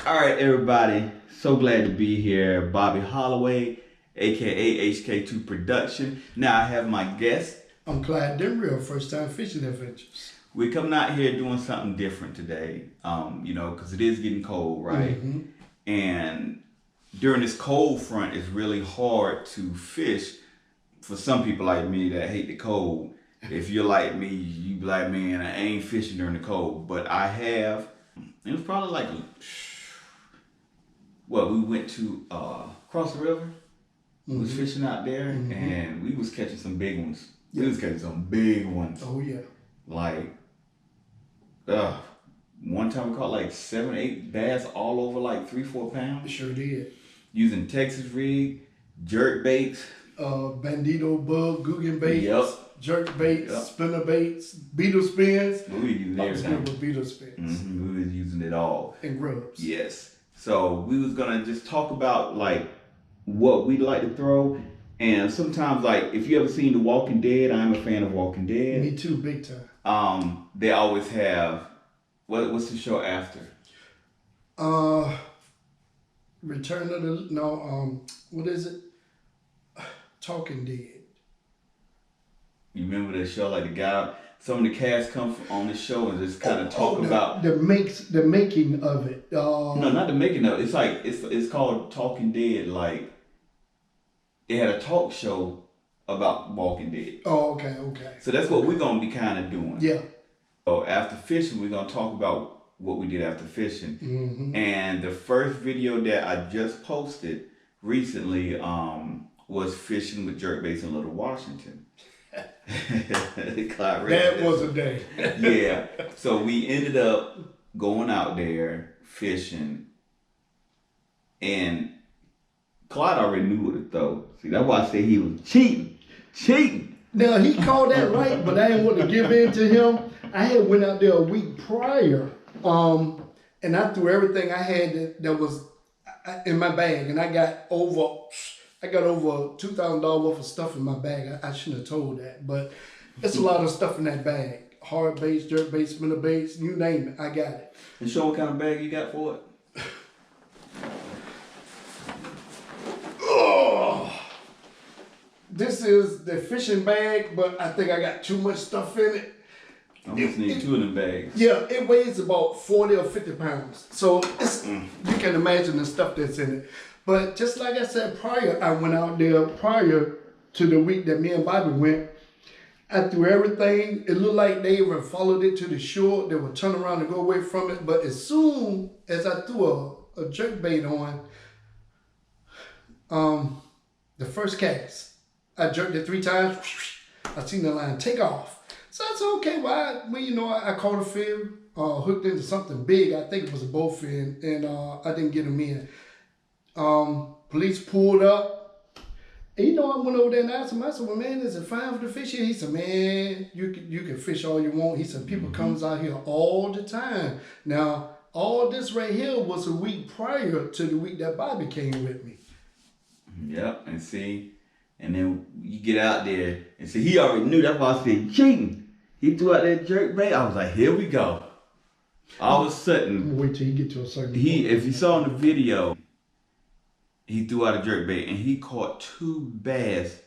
All right, everybody. So glad to be here. Bobby Holloway, aka HK2 Production. Now I have my guest. I'm Clyde Denver, First Time Fishing Adventures. We're coming out here doing something different today. Because it is getting cold, right? Mm-hmm. And during this cold front, it's really hard to fish. For some people like me that hate the cold, if you're like me, you be like, man, I ain't fishing during the cold. But I have. It was probably like, we went to cross the river. We was fishing out there, and we was catching some big ones. We was catching some big ones. Oh yeah. Like, one time we caught like 7, 8 bass all over like 3-4 pounds. Sure did. Using Texas rig, jerk baits. Bandito bug, Guggen baits, Yep. jerk baits, Yep. spinner baits, beetle spins. We were using I was good everything. with beetle spins We was using it all. and grubs. Yes. So we was gonna just talk about like what we like to throw, and sometimes like if you ever seen The Walking Dead, I'm a fan of Walking Dead. Me too, big time. They always have what's the show after? Return of the what is it? Talking Dead. You remember that show? Like the guy, some of the cast come on the show and just kind of talk about the making of it. No, not the making of it. It's like it's called Talking Dead. Like it had a talk show about Walking Dead. Oh, okay. So that's what we're gonna be kind of doing. Yeah. So after fishing, we're gonna talk about what we did after fishing. Mm-hmm. And the first video that I just posted recently was fishing with jerkbaits in Little Washington. That was a day. Yeah. So we ended up going out there fishing, and Clyde already knew what to throw. See, that's why I say he was cheating. Now he called that right, but I didn't want to give in to him. I had went out there a week prior, and I threw everything I had that was in my bag, and I got over $2,000 worth of stuff in my bag. I shouldn't have told that, but it's a lot of stuff in that bag. Hard baits, jerk baits, spinner baits, you name it, I got it. And show what kind of bag you got for it. Oh, this is the fishing bag, but I think I got too much stuff in it. I just need 2 of them bags. Yeah, it weighs about 40 or 50 pounds. So it's, you can imagine the stuff that's in it. But just like I said prior, I went out there prior to the week that me and Bobby went. I threw everything. It looked like they even followed it to the shore. They would turn around and go away from it. But as soon as I threw a jerk bait on, the first cast, I jerked it 3 times. I seen the line take off. So I said, okay, I caught a fin, hooked into something big. I think it was a bowfin, and I didn't get him in. Police pulled up. And I went over there and asked him, I said, well, man, is it fine for the fish here? He said, man, you can fish all you want. He said, people comes out here all the time. Now, all this right here was a week prior to the week that Bobby came with me. Yep, and see, and then you get out there and see, he already knew. That's why I said cheating. He threw out that jerk bait. I was like, here we go. All of a sudden, Wait till you get to a certain point. if you saw in the video, he threw out a jerk bait and he caught 2 bass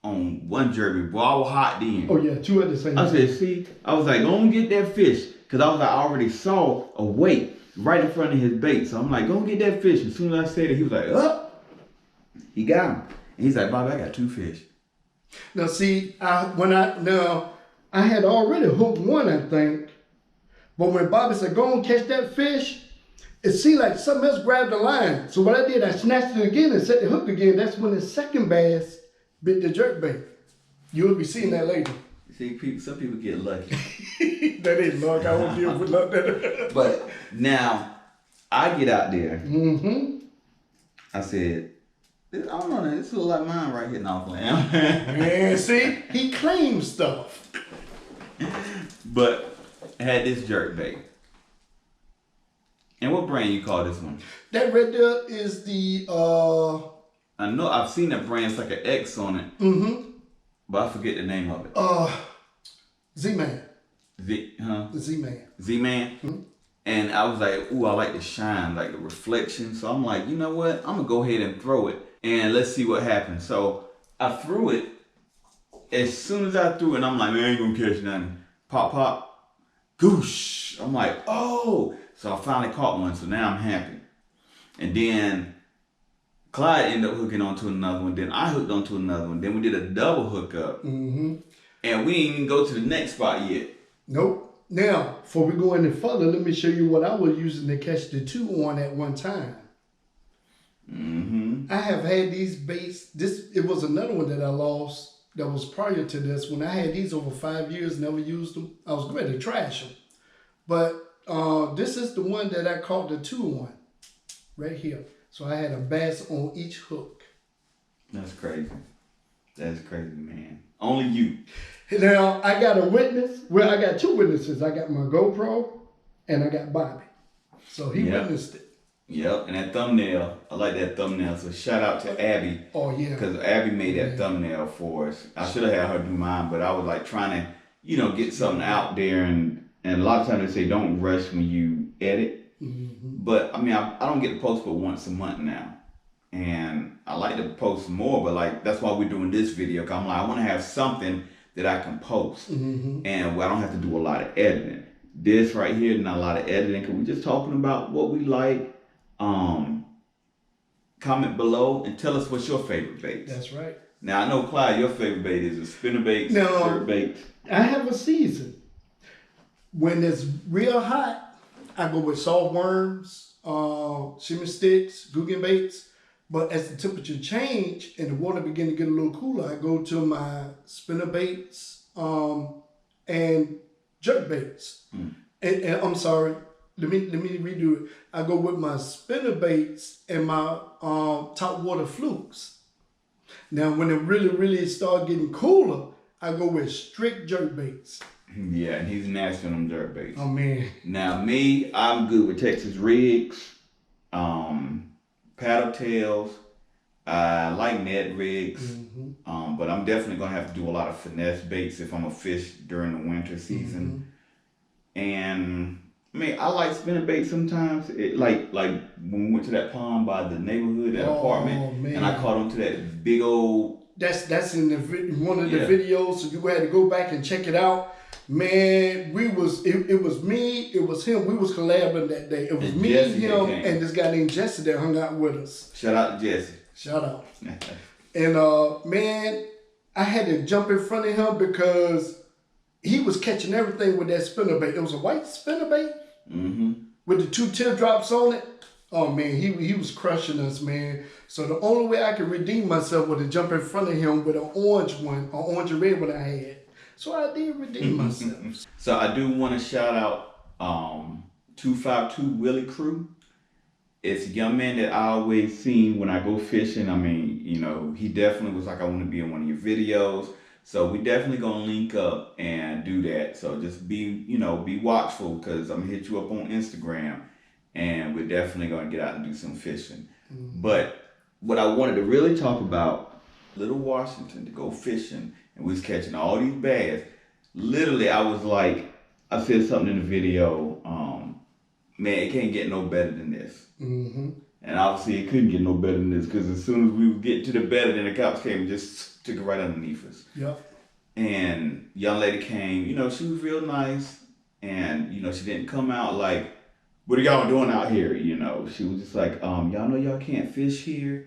on one jerk bait. Boy, I was hot then. Oh yeah, 2 at the same time. I said, see, I was like, go and get that fish. Because I was like, I already saw a weight right in front of his bait. So I'm like, go and get that fish. As soon as I said it, he was like, up. He got him. And he's like, Bobby, I got 2 fish. Now see, I had already hooked one, I think. But when Bobby said, go and catch that fish, it seemed like something else grabbed the line. So what I did, I snatched it again and set the hook again. That's when the second bass bit the jerk bait. You'll be seeing that later. See, some people get lucky. That ain't luck. I won't deal with luck. But now, I get out there. I said, I don't know, this looks like mine right here. No, I'm playing. Man, see, he claims stuff. But I had this jerk bait. And what brand you call this one? That right there is the I know I've seen that brand. It's like an X on it. But I forget the name of it. Z-Man. The Z-Man. Z-Man? And I was like, ooh, I like the shine, like the reflection. So I'm like, you know what? I'm gonna go ahead and throw it, and let's see what happens. So I threw it. As soon as I threw it, I'm like, man, I ain't gonna catch nothing. Pop, pop, goosh. I'm like, oh. So I finally caught one. So now I'm happy. And then Clyde ended up hooking onto another one. Then I hooked onto another one. Then we did a double hookup. Mm-hmm. And we didn't even go to the next spot yet. Nope. Now, before we go any further, let me show you what I was using to catch the 2 on at one time. Mm-hmm. I have had these baits. It was another one that I lost that was prior to this. When I had these over 5 years, never used them. I was ready to trash them. But this is the one that I caught the 2 on right here. So I had a bass on each hook. That's crazy. That's crazy, man. Only you. Now, I got a witness. Well, I got 2 witnesses. I got my GoPro and I got Bobby. So he witnessed it. Yep, and that thumbnail, I like that thumbnail. So shout out to Abby. Oh, yeah. Because Abby made that thumbnail for us. I should have had her do mine, but I was like trying to, get something out there. And a lot of times they say don't rush when you edit. Mm-hmm. But, I mean, I don't get to post but once a month now. And I like to post more, but like that's why we're doing this video. Cause I'm like, I want to have something that I can post, and where I don't have to do a lot of editing. This right here, not a lot of editing, cause we're just talking about what we like. Comment below and tell us what's your favorite bait. That's right. Now I know, Clyde, your favorite bait is a spinner bait, jerk bait. I have a season. When it's real hot, I go with salt worms, shimmy sticks, Guggen baits. But as the temperature change and the water begin to get a little cooler, I go to my spinner baits and jerk baits. And I'm sorry, let me redo it. I go with my spinner baits and my top water flukes. Now, when it really start getting cooler, I go with strict jerk baits. Yeah, and he's nasty on them jerk baits. Oh man. Now me, I'm good with Texas rigs. Paddle tails. I like Ned rigs, but I'm definitely gonna have to do a lot of finesse baits if I'm a fish during the winter season. And I mean, I like spinning bait sometimes. Like when we went to that pond by the neighborhood, that apartment, and I caught onto that big old. That's in one of the videos, so you had to go back and check it out. Man, it was me, it was him. We was collabing that day. It was me, him, and this guy named Jesse that hung out with us. Shout out to Jesse. Shout out. And man, I had to jump in front of him because he was catching everything with that spinner bait. It was a white spinner bait with the 2 teardrops on it. Oh man, he was crushing us, man. So the only way I could redeem myself was to jump in front of him with an orange one, or orange and red one I had. So I did redeem myself. So I do want to shout out 252 Willie Crew. It's a young man that I always seen when I go fishing. I mean, he definitely was like, I want to be in one of your videos. So we definitely gonna link up and do that. So just be watchful, because I'm gonna hit you up on Instagram, and we're definitely gonna get out and do some fishing. But what I wanted to really talk about, Little Washington, to go fishing, and we was catching all these bass. Literally, I said something in the video, man, it can't get no better than this. And obviously it couldn't get no better than this, because as soon as we would get to the better, then the cops came and just took it right underneath us. Yep. And young lady came, she was real nice, and she didn't come out like, what are y'all doing out here? She was just like, y'all know y'all can't fish here.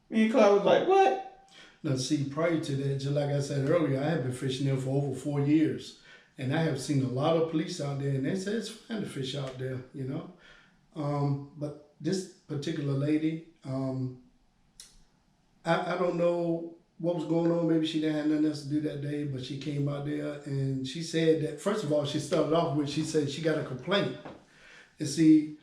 Me and Clyde was like, what? Now see, prior to that, just like I said earlier, I have been fishing there for over 4 years. And I have seen a lot of police out there, and they say it's fine to fish out there, But this particular lady, I don't know what was going on. Maybe she didn't have nothing else to do that day, but she came out there and she said that, first of all, she started off with, she said she got a complaint. And see,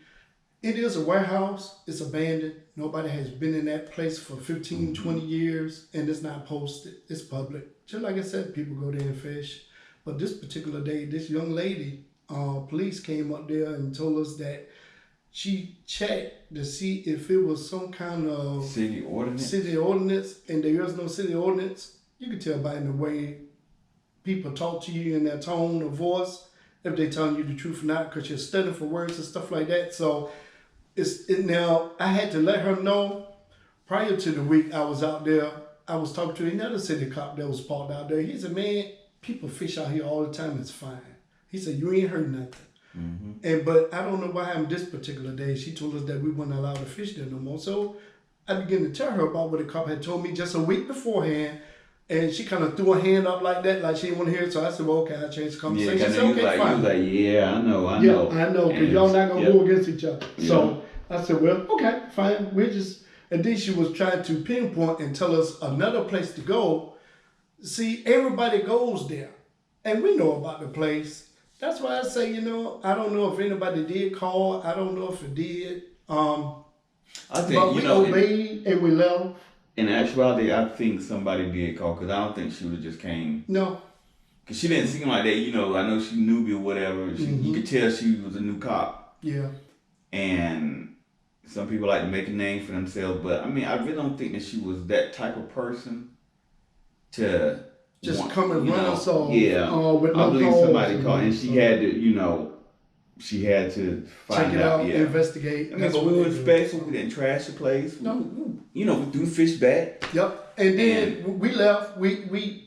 it is a warehouse, it's abandoned. Nobody has been in that place for 15, 20 years, and it's not posted, it's public. Just like I said, people go there and fish. But this particular day, this young lady, police came up there and told us that she checked to see if it was some kind of city ordinance, and there is no city ordinance. You can tell by the way people talk to you in their tone of voice. if they're telling you the truth or not, because you're studying for words and stuff like that. So now I had to let her know prior to the week I was out there. I was talking to another city cop that was parked out there. He said, "Man, people fish out here all the time. It's fine." He said, "You ain't heard nothing." But I don't know what happened this particular day. She told us that we weren't allowed to fish there no more. So I began to tell her about what the cop had told me just a week beforehand. And she kind of threw her hand up like that, like she didn't want to hear it. So I said, "Well, okay, I changed the conversation." Yeah, she said, "Okay, fine." You was like, "Yeah, I know. Yeah, I know, because y'all not going to go against each other." So I said, "Well, okay, fine. We're just..." And then she was trying to pinpoint and tell us another place to go. See, everybody goes there. And we know about the place. That's why I say, I don't know if anybody did call. I don't know if it did. I think, but we obeyed and we left. In actuality, I think somebody did call, because I don't think she would have just came. No. Because she didn't seem like that. I know she newbie or whatever. You could tell she was a new cop. Yeah. And some people like to make a name for themselves. But, I really don't think that she was that type of person to... Just come and run us off. Yeah. With no I believe somebody called, and she had to, she had to find check it out, investigate. But we were respectful. We didn't trash the place. No. We threw fish back. Yep. And then we left. We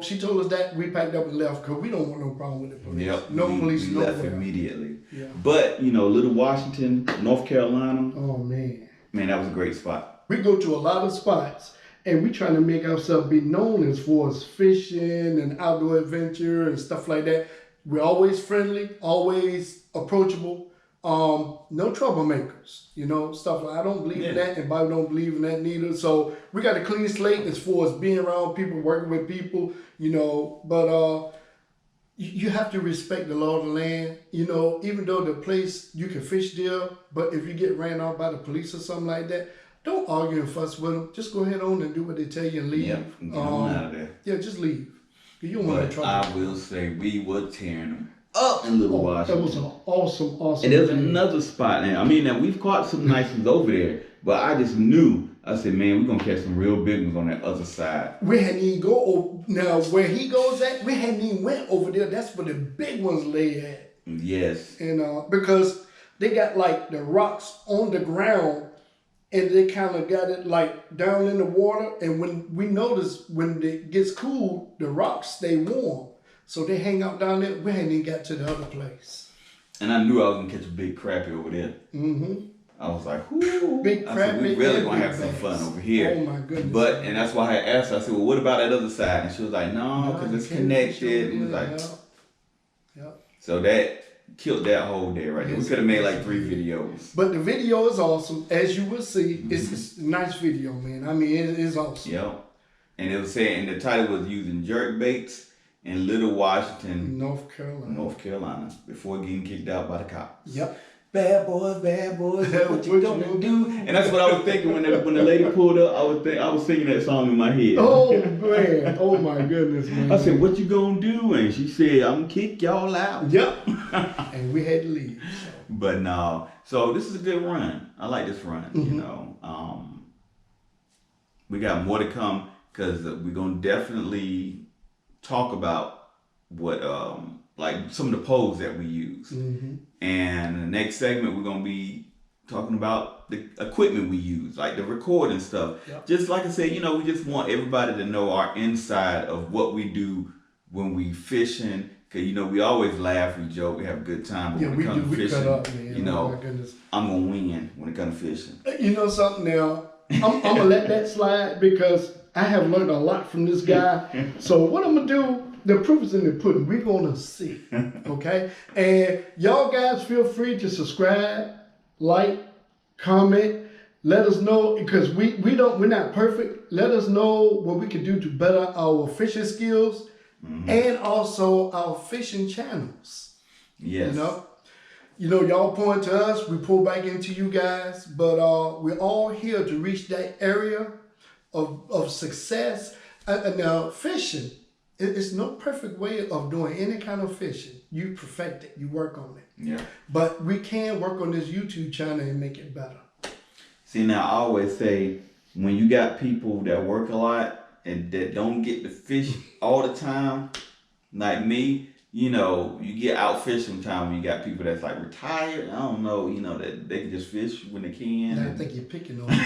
she told us that we packed up and left because we don't want no problem with the police. Yep. No police. We left immediately. Yeah. But Little Washington, North Carolina. Oh man. Man, that was a great spot. We go to a lot of spots. And we trying to make ourselves be known as far as fishing and outdoor adventure and stuff like that. We're always friendly, always approachable. No troublemakers, stuff like I don't believe in that, and Bobby don't believe in that neither. So we got a clean slate as far as being around people, working with people, But you have to respect the law of the land, even though the place you can fish there, but if you get ran off by the police or something like that, don't argue and fuss with them. Just go ahead on and do what they tell you and leave. Yep, get on out of there. Yeah, just leave. You don't want to trouble. I will say we were tearing them up in Little Washington. That was an awesome. And there's another spot now. Now we've caught some nice ones over there, but I just knew. I said, man, we're gonna catch some real big ones on that other side. We hadn't even go over, now where he goes at. We hadn't even went over there. That's where the big ones lay at. Yes. And because they got like the rocks on the ground. And they kind of got it like down in the water. And when we notice when it gets cool, the rocks stay warm. So they hang out down there. We hadn't even got to the other place. And I knew I was going to catch a big crappie over there. I was like, whoo. Big crappie. We really going to have some fun over here. Oh my goodness. And that's why I asked her, I said, well, what about that other side? And she was like, no, because it's connected. And was like, Yep. So that killed that whole day right there. We could have made like 3 videos. But the video is awesome. As you will see, it's a nice video, man. It is awesome. Yep. And it was saying, the title was using jerk baits in Little Washington, North Carolina, before getting kicked out by the cops. Yep. Bad boys, what you gonna do? And that's what I was thinking when the lady pulled up. I was singing that song in my head. Oh man! Oh my goodness, man! I said, "What you gonna do?" And she said, "I'm gonna kick y'all out." Yep. And we had to leave. So. But no, so this is a good run. I like this run. We got more to come because we're gonna definitely talk about what like some of the poles that we use. And the next segment, we're going to be talking about the equipment we use, like the recording stuff. Yep. Just like I said, we just want everybody to know our inside of what we do when we fishing. Because, we always laugh, we joke, we have a good time. But when it comes to fishing, cut up, man. Oh, my goodness. I'm going to win when it comes to fishing. You know something now? I'm going to let that slide because I have learned a lot from this guy. So what I'm going to do, the proof is in the pudding. We're going to see, okay? And y'all guys feel free to subscribe, like, comment. Let us know, because we're not perfect. Let us know what we can do to better our fishing skills and also our fishing channels. Yes. Y'all point to us, we pull back into you guys, but we're all here to reach that area of success. Now, fishing, it's no perfect way of doing any kind of fishing. You perfect it, you work on it. Yeah. But we can work on this YouTube channel and make it better. See, now I always say, when you got people that work a lot and that don't get to fish all the time, like me, you know, you get out fishing time when you got people that's like retired. I don't know, you know, that they can just fish when they can. I think you're picking on me.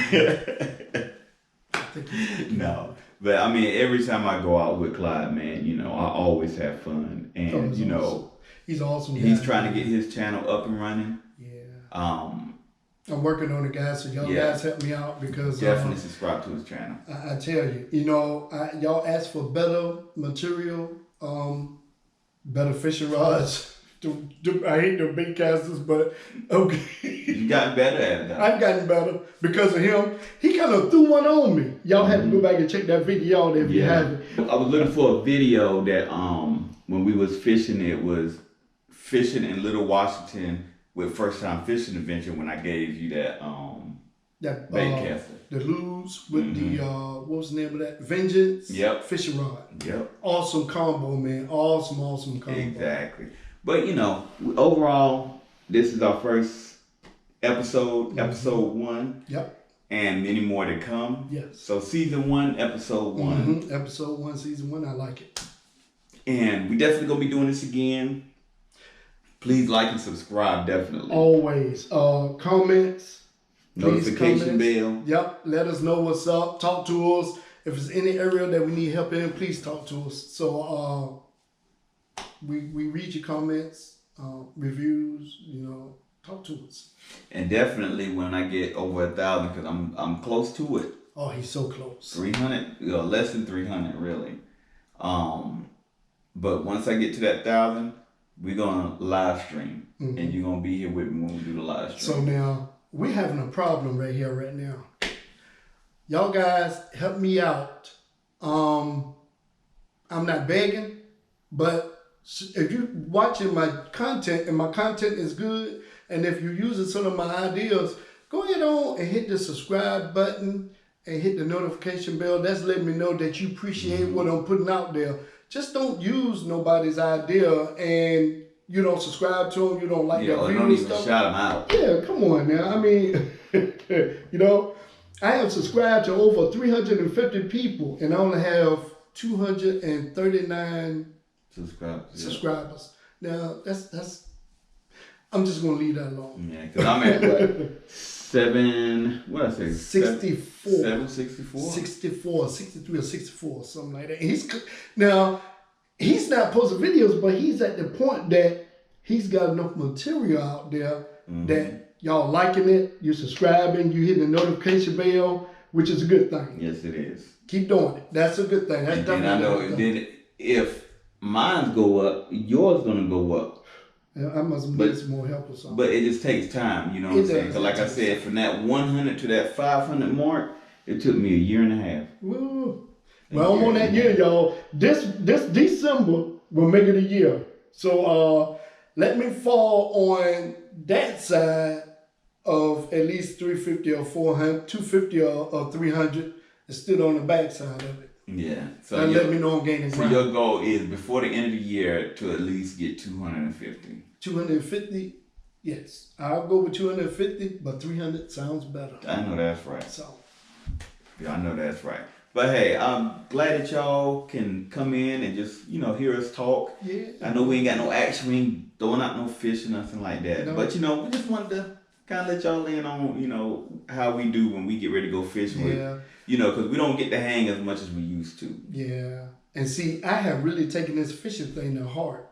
I think you're picking on me. But I mean, every time I go out with Clyde, man, you know, I always have fun, and you know, he's awesome. He's trying to get his channel up and running. Yeah. I'm working on it, guys. So y'all guys help me out because definitely subscribe to his channel. I tell you, you know, y'all ask for better material, better fishing rods. I hate the bait casters, but okay. You gotten better at it, though. I've gotten better because of him. He kind of threw one on me. Y'all have to go back and check that video out if you haven't. I was looking for a video that when we was fishing, it was fishing in Little Washington with First Time Fishing Adventure when I gave you that bait caster. The Lose with the what was the name of that? Vengeance. Yep. Fishing rod. Yep. Awesome combo, man. Awesome combo. Exactly. But you know, overall, this is our first episode, episode 1. Yep. And many more to come. Yes. So season 1, episode 1. Episode 1, season 1. I like it. And we definitely gonna be doing this again. Please like and subscribe, definitely. Always. Comments. Notification bell. Yep. Let us know what's up. Talk to us. If there's any area that we need help in, please talk to us. So we read your comments, reviews, you know, talk to us. And definitely when I get over 1,000, because I'm close to it. Oh, he's so close. 300, less than 300 really. But once I get to that 1,000, we're gonna live stream, and you're gonna be here with me when we do the live stream. So now we're having a problem right here, right now. Y'all guys, help me out. I'm not begging, but if you're watching my content and my content is good, and if you're using some of my ideas, go ahead on and hit the subscribe button and hit the notification bell. That's letting me know that you appreciate what I'm putting out there. Just don't use nobody's idea and you don't subscribe to them, you don't like their don't videos even stuff. shout them out. Yeah, come on now. I mean, you know, I have subscribed to over 350 people and I only have 239 subscribers. Now, that's I'm just going to leave that alone. Yeah, because I'm at what? 64. 764? 64, 63 or 64, something like that. He's not posting videos, but he's at the point that he's got enough material out there that y'all liking it, you subscribing, you hitting the notification bell, which is a good thing. Yes, it is. Keep doing it. That's a good thing. That's definitely I know. Then if mine go up, yours gonna go up. I must need some more help or something. But it just takes time, you know what I'm saying? Because like I said, from that 100 to that 500 mark, it took me a year and a half. Woo. Well, I'm on that year, y'all. This December will make it a year. So let me fall on that side of at least 350 or 400, 250 or 300, and still on the back side of it. Yeah. So let me know I'm gaining ground. So your goal is before the end of the year to at least get 250. 250, yes. I'll go with 250, but 300 sounds better. I know that's right. So. Yeah, I know that's right. But hey, I'm glad that y'all can come in and just, you know, hear us talk. Yeah. I know we ain't got no action, we ain't throwing out no fish or nothing like that. No. But, you know, we just wanted to kind of let y'all in on, you know, how we do when we get ready to go fishing. Yeah. You know, because we don't get to hang as much as we used to. Yeah. And see, I have really taken this fishing thing to heart.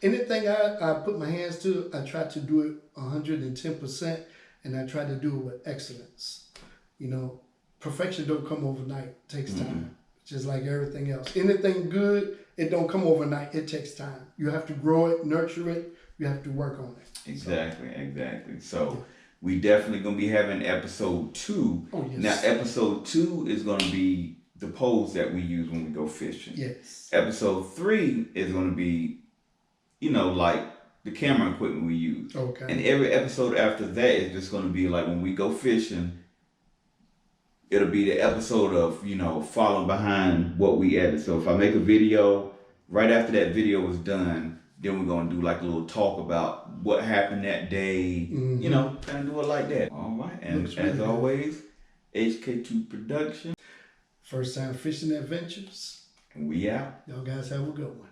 Anything I put my hands to, I try to do it 110%, and I try to do it with excellence. You know, perfection don't come overnight. It takes time, just like everything else. Anything good, it don't come overnight. It takes time. You have to grow it, nurture it. You have to work on it. Exactly. So we definitely going to be having episode 2. Oh, yes. Now, episode 2 is going to be the poles that we use when we go fishing. Yes. Episode 3 is going to be, you know, like the camera equipment we use. Okay. And every episode after that is just going to be like when we go fishing, it'll be the episode of, you know, following behind what we edit. So if I make a video, right after that video is done, then we're going to do like a little talk about what happened that day. You know, kind of do it like that. All right. And as always, HK2 Production. First Time Fishing Adventures. And we out. Y'all guys have a good one.